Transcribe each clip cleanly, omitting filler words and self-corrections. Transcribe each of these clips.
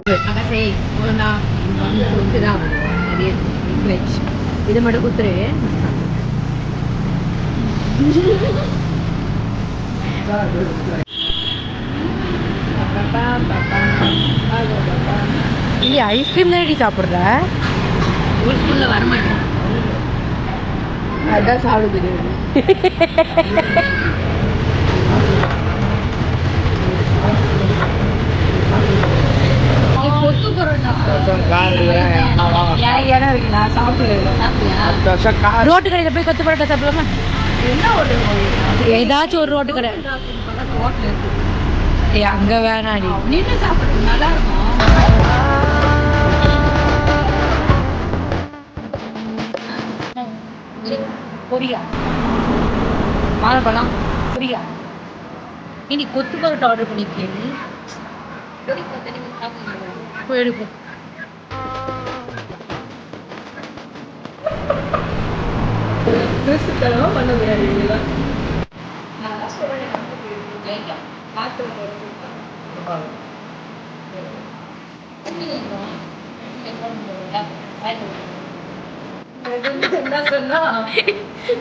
இது மட்டும் குத்துரு. இல்லையா ஐஸ்கிரீம் தான் சாப்பிட்ற? ஒரு ஸ்கூலில் வரமாட்டேன், அதான் சாப்பிடுது. ரோட்டு கடையில் போய் கொத்து பரோட்டா சாப்பிடலாமா? ஏதாச்சும் ஒரு ரோட்டு கடை அங்க வேணாடி நின்று சாப்பிடுறது நல்லா இருக்கும். பொரியா வாழைப்பழம் பொரியா. இனி கொத்து பரோட்டா ஆர்டர் பண்ணிருக்கேன். போயிருக்கும். பண்ண முடியாது.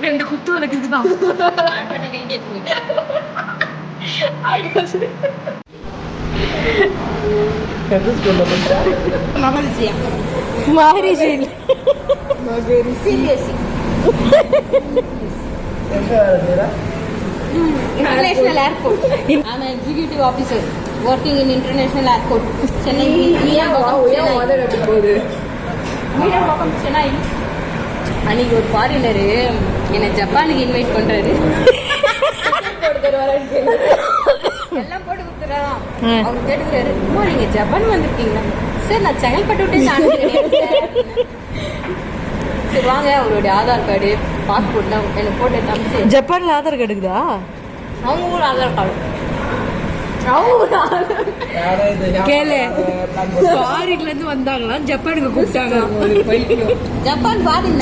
ரெண்டு குத்து உனக்கு இதுதான். International Airport. I'm an executive officer working in International Airport. Chennai. Chennai. அன்னைக்கு ஒரு ஃபாரினரு என்னை ஜப்பானுக்கு இன்வைட் பண்றாரு. எல்லாம் போட்டு கொடுத்துறான். அவங்க கேட்டுக்கிறாரு, அம்மா நீங்க ஜப்பான் வந்திருக்கீங்களா? சார் நான் செங்கல்பட்டு விட்டே சரி வாங்க, அவருடைய ஆதார் கார்டு பாஸ்போர்ட்லாம் எனக்கு போட்டு காமிச்சு. ஜப்பான்ல ஆதார் கார்டு இருக்குதா? அவங்க ஊர் ஆதார் கார்டு. கேளு, ஃபாரின்ல இருந்து வந்தாங்களா ஜப்பானுக்கு கூப்பிட்டாங்க. Japan foreign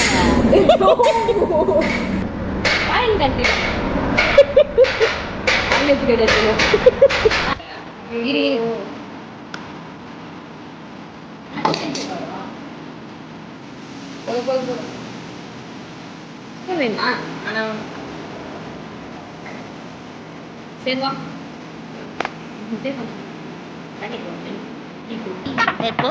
foreign country. சரிவா எப்போ